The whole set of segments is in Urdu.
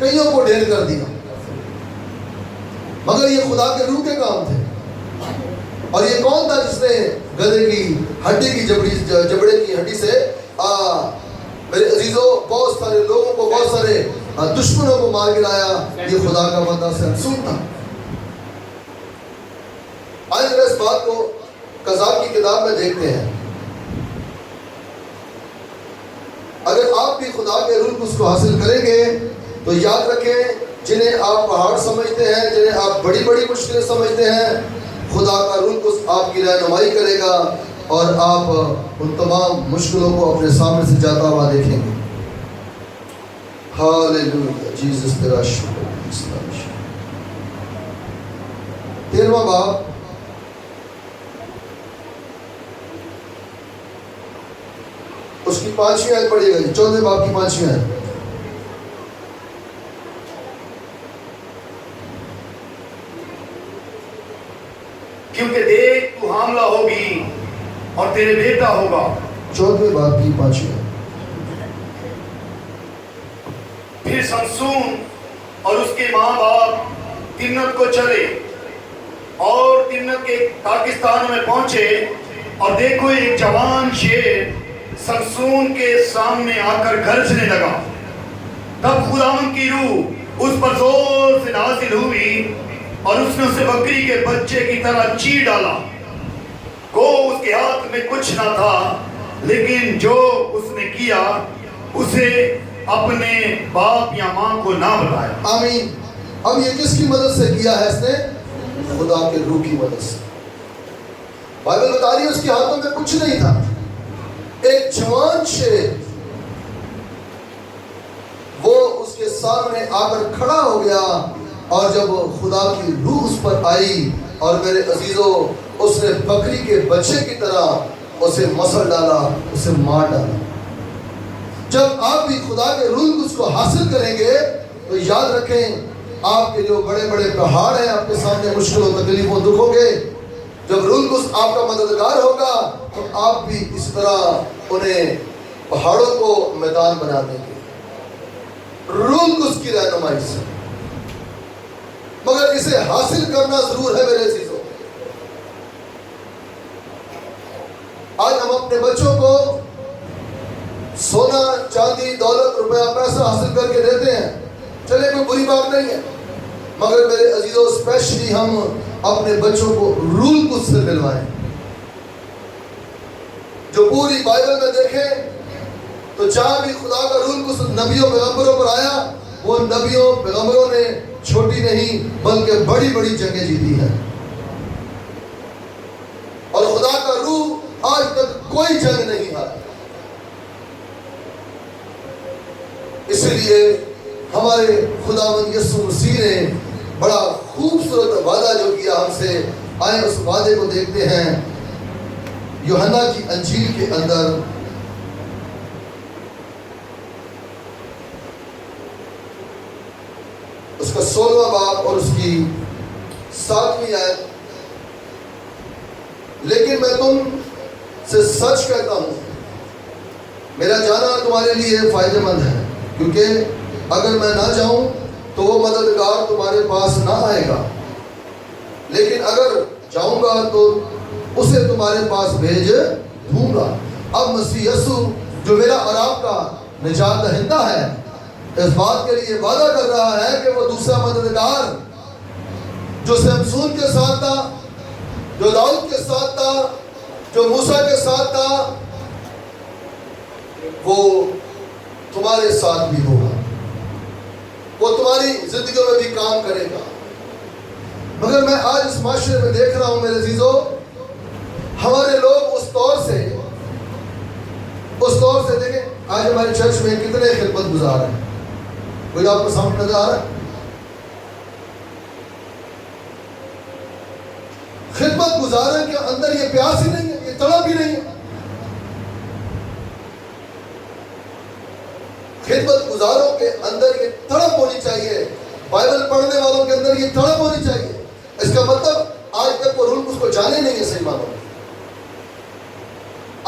کئیوں کو ڈھیر کر دیا، مگر یہ خدا کے روح کے کام تھے۔ اور یہ کون تھا جس نے گدھے کی ہڈی کی جبڑے کی ہڈی سے میرے عزیزوں بہت سارے لوگوں کو، بہت سارے دشمنوں کو مار گرایا؟ یہ خدا کا بندہ سمسون تھا۔ آئے ذرا اس بات کو قذاب کی کتاب میں دیکھتے ہیں۔ اگر آپ بھی خدا کے روح اس کو حاصل کریں گے تو یاد رکھیں، جنہیں آپ پہاڑ سمجھتے ہیں، جنہیں آپ بڑی بڑی مشکلیں سمجھتے ہیں، خدا کا روح آپ کی رہنمائی کرے گا اور آپ ان تمام مشکلوں کو اپنے سامنے سے جاتا ہوا دیکھیں گے۔ ہاللیلویا، جیسس تیرا شکر۔ 13واں باب اس کی 5ویں آیت پڑھیے گا جی، 14 باب کی 5ویں آیت۔ کیونکہ دیکھ تو حاملہ ہوگی اور تیرے بیٹا ہوگا۔ 14 باب کی 5ویں آیت۔ پھر سمسون اور اس کے ماں باپ تمنت کو چلے اور تمنت کے پاکستان میں پہنچے، اور دیکھو ایک جوان شیر سمسون کے سامنے آ کر گرجنے لگا۔ تب خداوند کی روح اس پر زور سے نازل ہوئی اور اس نے اسے بکری کے بچے کی طرح چیر ڈالا۔ گو اس کے ہاتھ میں کچھ نہ تھا، لیکن جو اس نے کیا اسے اپنے باپ یا ماں کو نہ بتایا۔ آمین۔ اب یہ کس کی مدد سے کیا ہے اس نے؟ خدا کے روح کی مدد سے۔ بائبل بتا رہی ہے اس کے ہاتھوں میں کچھ نہیں تھا، ایک جوان شیر وہ اس کے سامنے آ کر کھڑا ہو گیا، اور جب خدا کی روح اس پر آئی اور میرے عزیزوں اس نے بکری کے بچے کی طرح اسے مسل ڈالا، اسے مار ڈالا۔ جب آپ بھی خدا کے روح اس کو حاصل کریں گے تو یاد رکھیں، آپ کے جو بڑے بڑے پہاڑ ہیں آپ کے سامنے، مشکلوں تکلیفوں دکھوں کے، جب روح القدس آپ کا مددگار ہوگا تو آپ بھی اس طرح انہیں پہاڑوں کو میدان بنا دیں گے روح القدس کی رہنمائی سے۔ مگر اسے حاصل کرنا ضرور ہے میرے عزیزوں۔ آج ہم اپنے بچوں کو سونا چاندی دولت روپیہ پیسہ حاصل کر کے دیتے ہیں، چلے کوئی بری بات نہیں ہے، مگر میرے عزیزوں اسپیشلی ہم اپنے بچوں کو روح القدس سے ملوائیں۔ جو پوری بائبل میں دیکھیں تو جہاں بھی خدا کا روح القدس نبیوں پیغمبروں پر آیا، وہ نبیوں پیغمبروں نے چھوٹی نہیں بلکہ بڑی بڑی جنگیں جیتی ہیں، اور خدا کا روح آج تک کوئی جنگ نہیں ہارا۔ اس لیے ہمارے خداوند یسوع مسیح نے بڑا خوبصورت وعدہ جو کیا ہم سے، آئیں اس وعدے کو دیکھتے ہیں۔ یوحنا کی انجیل کے اندر اس کا 16واں باب اور اس کی 7ویں آیت۔ لیکن میں تم سے سچ کہتا ہوں، میرا جانا تمہارے لیے فائدہ مند ہے، کیونکہ اگر میں نہ جاؤں تو وہ مددگار تمہارے پاس نہ آئے گا، لیکن اگر جاؤں گا تو اسے تمہارے پاس بھیج دوں گا۔ اب مسیح یسوع جو میرا اور آپ کا نجات دہندہ ہے، اس بات کے لیے وعدہ کر رہا ہے کہ وہ دوسرا مددگار جو سمسون کے ساتھ تھا، جو داؤد کے ساتھ تھا، جو موسیٰ کے ساتھ تھا، وہ تمہارے ساتھ بھی ہوگا، وہ تمہاری زندگیوں میں بھی کام کرے گا۔ مگر میں آج اس معاشرے میں دیکھ رہا ہوں میرے عزیزوں، ہمارے لوگ اس طور سے دیکھیں، آج ہمارے چرچ میں کتنے خدمت گزار ہیں، کوئی آپ کو سامنے نظر آ رہا ہے؟ خدمت گزاروں کے اندر یہ پیاس ہی نہیں ہے، یہ تڑپ ہی نہیں ہے۔ خدمت گزاروں کے اندر یہ تڑپ ہونی چاہیے، بائبل پڑھنے والوں کے اندر یہ تڑپ ہونی چاہیے۔ اس کا مطلب آج تک وہ روح القدس کو جانے نہیں ہے صحیح معنوں میں،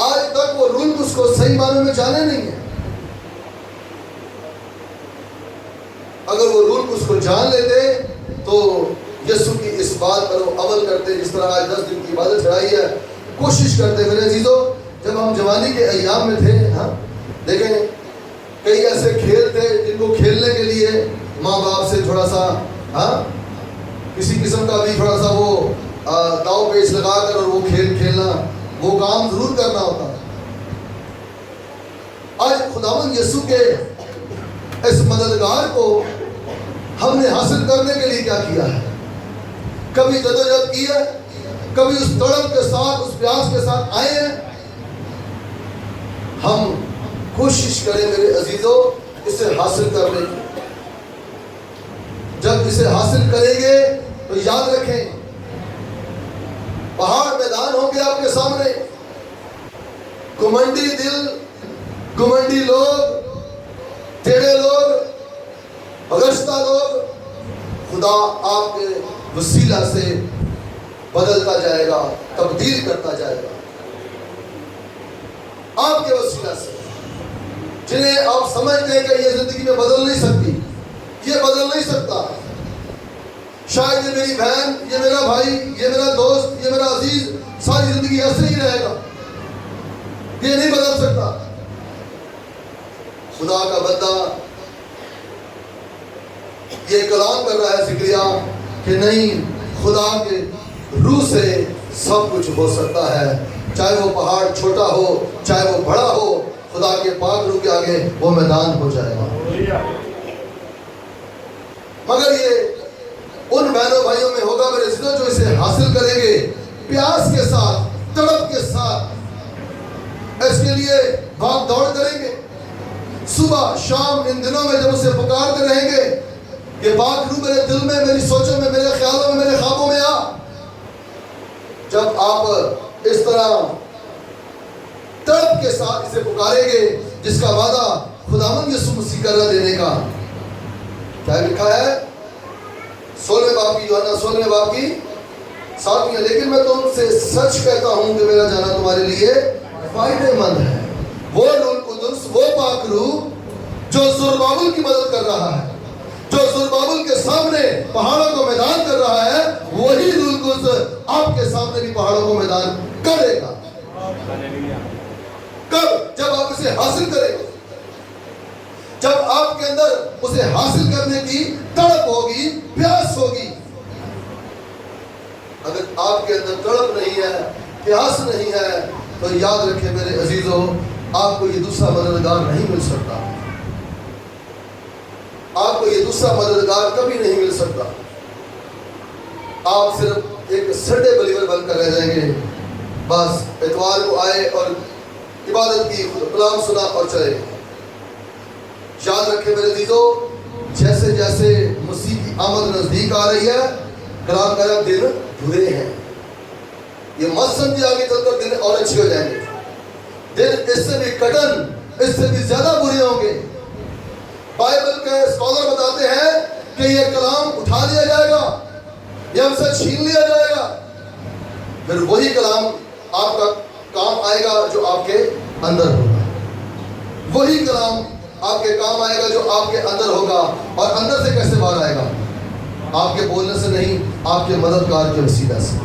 آج تک وہ روح القدس کو صحیح معنوں میں جانے نہیں ہے۔ اگر وہ رول کو اس کو جان لیتے تو یسوع کی اس بات پر وہ عمل کرتے. جس طرح آج 10 دن کی عبادت چڑھائی ہے, کوشش کرتے. میرے عزیزو, جب ہم جوانی کے ایام میں تھے, ہاں دیکھیں کئی ایسے کھیل تھے جن کو کھیلنے کے لیے ماں باپ سے تھوڑا سا کسی قسم کا بھی تھوڑا سا وہ داؤ پیچ لگا کر اور وہ کھیل کھیلنا, وہ کام ضرور کرنا ہوتا. آج خداوند یسوع کے اس مددگار کو ہم نے حاصل کرنے کے لیے کیا کیا ہے؟ کبھی جدوجہد کی ہے, کبھی اس تڑپ کے ساتھ, اس پیاس کے ساتھ آئے ہیں. ہم کوشش کریں میرے عزیزو اسے حاصل کرنے کی. جب اسے حاصل کریں گے تو یاد رکھیں پہاڑ میدان ہوں گے آپ کے سامنے. گھمنڈی دل, گھمنڈی لوگ, ٹیڑے لوگ, اگستہ لوگ, خدا آپ کے وسیلہ سے بدلتا جائے گا, تبدیل کرتا جائے گا. آپ کے وسیلہ سے جنہیں آپ سمجھتے ہیں کہ یہ زندگی میں بدل نہیں سکتی, یہ بدل نہیں سکتا. شاید یہ میری بہن, یہ میرا بھائی, یہ میرا دوست, یہ میرا عزیز ساری زندگی ایسے ہی رہے گا, یہ نہیں بدل سکتا. خدا کا بندہ یہ کلام کر رہا ہے زکریا کہ نہیں, خدا کے روح سے سب کچھ ہو سکتا ہے. چاہے وہ پہاڑ چھوٹا ہو, چاہے وہ بڑا ہو, خدا کے پاک روح کے آگے وہ میدان ہو جائے گا. مگر یہ ان بہنوں بھائیوں میں ہوگا میرے عزیزوں جو اسے حاصل کریں گے پیاس کے ساتھ, تڑپ کے ساتھ, اس کے لیے بھاگ دوڑ کریں گے. صبح شام ان دنوں میں جب اسے پکارتے رہیں گے کہ پاک روح میرے دل میں, میری سوچوں میں, میرے خیالوں میں, میرے خوابوں میں آ. جب آپ اس طرح تڑپ کے ساتھ اسے پکاریں گے, جس کا وعدہ خداوند یسوع مسیح کر رہا دینے کا, کیا لکھا ہے 16 باب کی, یوحنا 16 باب کی 7. لیکن میں تم سے سچ کہتا ہوں کہ میرا جانا تمہارے لیے فائدے مند ہے. وہ روح القدس, وہ پاک روح جو زربابل کی مدد کر رہا ہے, جو زربابل کے سامنے پہاڑوں کو میدان کر رہا ہے, وہی روح القدس آپ کے سامنے بھی پہاڑوں کو میدان کرے گا. کب؟ جب آپ اسے حاصل کریں گے, جب آپ کے اندر اسے حاصل کرنے کی تڑپ ہوگی, پیاس ہوگی. اگر آپ کے اندر تڑپ نہیں ہے, پیاس نہیں ہے, تو یاد رکھیں میرے عزیزو آپ کو یہ دوسرا مددگار نہیں مل سکتا. آپ کو یہ دوسرا مددگار کبھی نہیں مل سکتا. آپ صرف ایک سنڈے بلیور بن کر رہ جائیں گے. بس اتوار کو آئے اور عبادت کی, کلام سنا اور چلے. یاد رکھیں میرے عزیزو جیسے جیسے مسیح کی آمد نزدیک آ رہی ہے, کلام کہہ رہا ہے دن برے ہیں. یہ مت سمجھے آگے چل کر دن اور اچھے ہو جائیں گے. دن اس سے بھی کٹن, اس سے بھی زیادہ برے ہوں گے. بائبل کے اسکالر بتاتے ہیں کہ یہ کلام اٹھا لیا جائے گا, یہ ہم سے چھین لیا جائے گا. پھر وہی کلام آپ کا کام آئے گا جو آپ کے اندر ہوگا. وہی کلام آپ کے کام آئے گا جو آپ کے اندر ہوگا. اور اندر سے کیسے باہر آئے گا؟ آپ کے بولنے سے نہیں, آپ کے مددگار کے وسیلہ سے,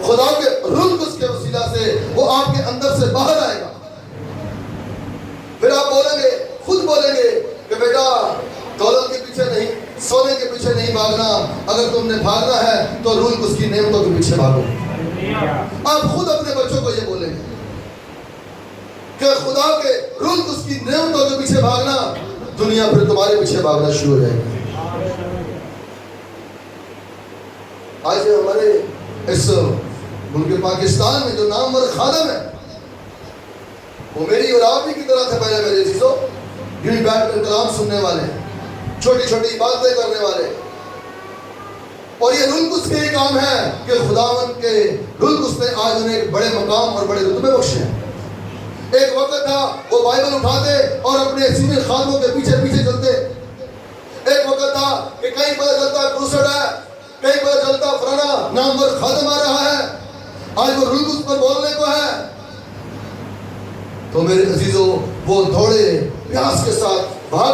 خدا کے روح القدس کے وسیلہ سے وہ آپ کے اندر سے باہر آئے گا. پھر آپ بولیں گے, خود بولیں گے کہ بیٹا دولت کے پیچھے نہیں, سونے کے پیچھے نہیں بھاگنا. اگر تم نے بھاگنا ہے تو روح القدس کی نعمتوں کے پیچھے بھاگو. آپ خود اپنے بچوں کو یہ بولیں گے کہ خدا کے روح القدس کی نعمتوں کے پیچھے بھاگنا, دنیا پھر تمہارے پیچھے بھاگنا شروع ہو جائے گی. آج ہمارے اس ملک پاکستان میں جو نامور خادم ہے وہ میری اور آپ ہی کی طرح تھے پہلے میرے عزیزوں. یوں بیٹھ کر کلام سننے والے, چھوٹی چھوٹی باتیں کرنے والے. اور یہ روح القدس کے ہی کام ہے کہ خداوند کے روح القدس نے آج انہیں ایک بڑے مقام اور بڑے رتبے بخشے ہیں. ایک وقت تھا وہ بائبل اٹھاتے اور اپنے سینے خادموں کے پیچھے پیچھے چلتے. ایک وقت تھا کہ کہیں پتہ چلتا کروسڈ ہے, کہیں پتہ چلتا فلانا نامور خادم آ رہا ہے. آج وہ روح القدس پر بولنے کو ہے. تو میرے عزیزوں وہ دوڑے پیاس کے ساتھ, بھاگ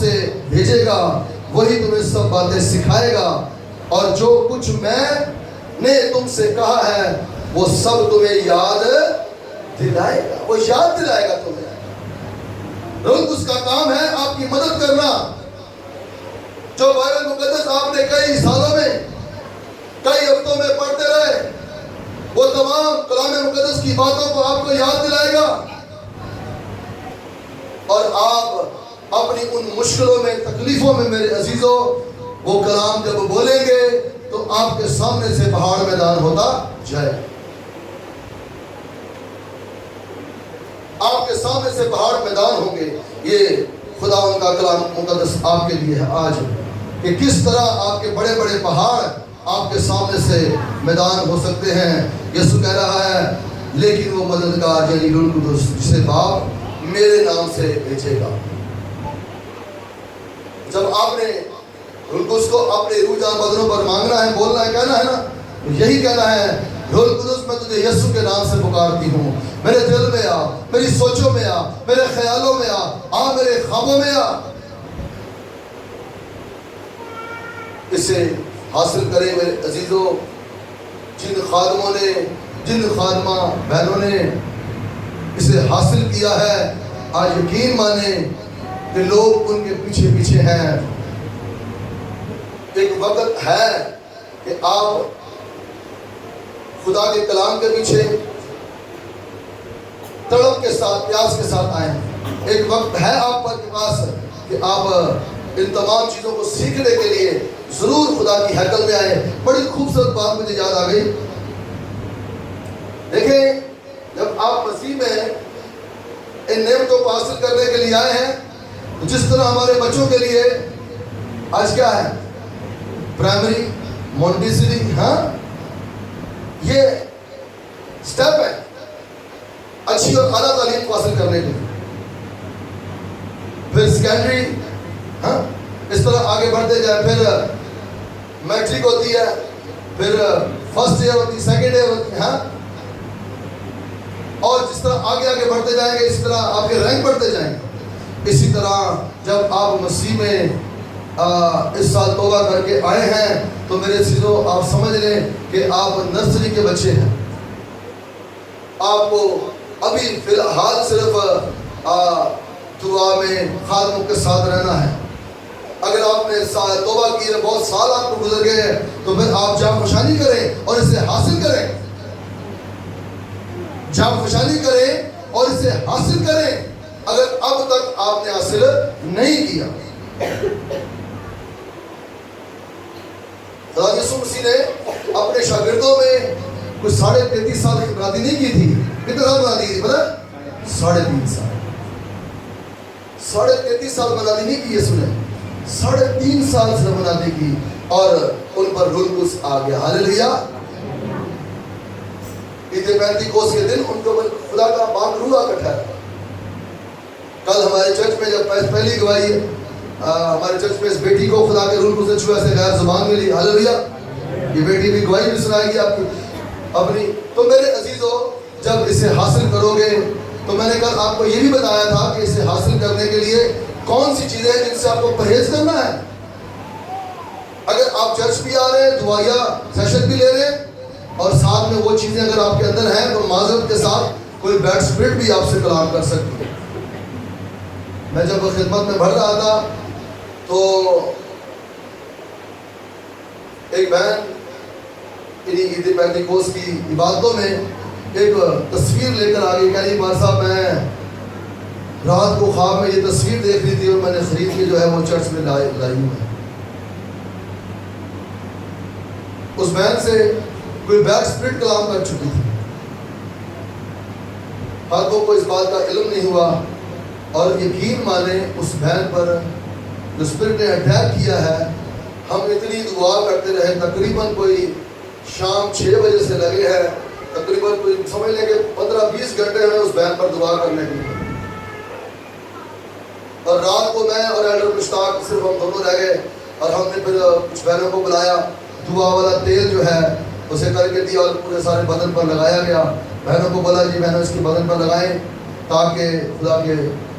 سے بھیجے گا وہی تمہیں سب باتیں سکھائے گا، اور جو کچھ میں نے تم سے کہا ہے وہ سب تمہیں یاد دلائے گا، وہ یاد دلائے گا تمہیں۔ روح القدس کا کام ہے آپ کی مدد کرنا۔ جو بائبل مقدس آپ نے کئی سالوں میں، کئی ہفتوں میں پڑھتے رہے، وہ تمام کلام مقدس کی باتوں کو آپ کو یاد دلائے گا، اور آپ اپنی ان مشکلوں میں، تکلیفوں میں میرے عزیزوں، وہ کلام جب بولیں گے تو آپ کے سامنے سے پہاڑ میدان ہوتا جائے، آپ کے سامنے سے پہاڑ میدان ہوں گے۔ یہ خدا ان کا کلام مقدس آپ کے لیے ہے آج، کہ کس طرح آپ کے بڑے بڑے پہاڑ آپ کے سامنے سے میدان ہو سکتے ہیں۔ یسوع کہہ رہا ہے لیکن وہ مددگار یعنی روح القدس جسے باپ میرے نام سے بھیجے گا۔ جب آپ نے روح القدس کو اپنے روح جان بدنوں پر مانگنا ہے، بولنا ہے، کہنا ہے نا، یہی کہنا ہے، روح القدس میں تجھے یسوع کے نام سے پکارتی ہوں، میرے دل میں آ، میری سوچوں میں آ، میرے خیالوں میں آ، میرے خوابوں میں آ۔ اسے حاصل کریں میرے عزیزوں، جن خادموں نے، جن خادمہ بہنوں نے اسے حاصل کیا ہے، آج یقین مانیں کہ لوگ ان کے پیچھے پیچھے ہیں۔ ایک وقت ہے کہ آپ خدا کے کلام کے پیچھے تڑپ کے ساتھ، پیاس کے ساتھ آئیں۔ ایک وقت ہے آپ کے پاس کہ آپ ان تمام چیزوں کو سیکھنے کے لیے ضرور خدا کی ہیکل میں آئے۔ بڑی خوبصورت بات مجھے یاد آ گئی۔ دیکھیں، جب آپ مسیح میں ان نعمتوں کو حاصل کرنے کے لیے آئے ہیں، تو جس طرح ہمارے بچوں کے لیے آج کیا ہے، پرائمری، مونٹیسری، ہاں، یہ سٹیپ ہے اچھی اور اعلیٰ تعلیم کو حاصل کرنے کے لیے۔ پھر سیکنڈری، ہاں، اس طرح آگے بڑھتے جائیں، پھر میٹرک ہوتی ہے، پھر فرسٹ ایئر ہوتی ہے، سیکنڈ ایئر ہوتی ہے، ہاں، اور جس طرح آگے آگے بڑھتے جائیں گے، اس طرح آپ کے رینک بڑھتے جائیں گے۔ اسی طرح جب آپ مسیح میں اس سال توبہ کر کے آئے ہیں، تو میرے عزیزوں آپ سمجھ لیں کہ آپ نرسری کے بچے ہیں۔ آپ کو ابھی فی الحال صرف دعا میں خادموں کے ساتھ رہنا ہے۔ اگر آپ نے توبہ کی ہے، بہت سال آپ کو گزر گئے ہیں، تو پھر آپ جام خوشانی کریں اور اسے حاصل کریں، جام خوشانی کریں اور اسے حاصل کریں، اگر اب تک آپ نے حاصل نہیں کیا۔ خدا یسوع مسیح نے اپنے شاگردوں میں کچھ 33.5 سال کی بنیادی نہیں کی تھی۔ کتنے سال بنیادی کی تھی پتہ؟ 3.5 سال۔ 33.5 سال بنیادی نہیں کی یسوع نے، 3.5 سال سے بنیادی کی، اور ان پر روح القدس آ گیا۔ ہاللیلویا۔ عید پینتیکوس کے دن ان کو خدا کا پاک روح آ کر ٹھہرا۔ کل ہمارے چرچ میں جب پہلی گواہی ہمارے چرچ میں اس بیٹی کو خدا کے روح القدس نے چھوا، سے غیر زبان ملی۔ ہاللیلویا۔ یہ بیٹی بھی گواہی بھی سنائے گی آپ کی اپنی۔ تو میرے عزیزوں، جب اسے حاصل کرو گے، تو میں نے کل آپ کو یہ بھی بتایا تھا کہ اسے حاصل کرنے کے لیے کون سی چیزیں ہیں جن سے آپ کو پرہیز کرنا ہے۔ اگر آپ چرچ بھی آ رہے ہیں، دعائیا سیشن بھی لے رہے ہیں، اور ساتھ میں وہ چیزیں اگر آپ کے اندر ہیں، تو معذرت کے ساتھ کوئی بیڈ اسپرٹ بھی آپ سے کلام کر سکتی ہے۔ میں جب خدمت میں بڑھ رہا تھا، تو ایک بہن انہیں عید پینتیکوس کی عبادتوں میں ایک تصویر لے کر آ گئی، کہہ رہی بار صاحب میں رات کو خواب میں یہ تصویر دیکھ رہی تھی، اور میں نے خرید کے جو ہے وہ چرچ میں لائی ہوں۔ اس بہن سے کوئی بیڈ اسپرٹ کلام کر چکی تھی، خاتموں کو اس بات کا علم نہیں ہوا، اور یقین مانیں اس بہن پر جو اسپرٹ نے اٹیک کیا ہے، ہم اتنی دعا کرتے رہے، تقریباً کوئی شام 6 بجے سے لگے ہیں، تقریباً کوئی سمجھ لیں کہ 15-20 گھنٹے ہمیں اس بہن پر دعا کرنے کے لیے۔ اور رات کو میں اور ایلڈر مشتاق صرف ہم دونوں رہ گئے، اور ہم نے پھر کچھ بہنوں کو بلایا، دعا والا تیل جو ہے اسے کر کے دیا اور پورے سارے بدن پر لگایا گیا۔ بہنوں کو بولا جی بہنوں اس کے بدن پر لگائیں تاکہ خدا کے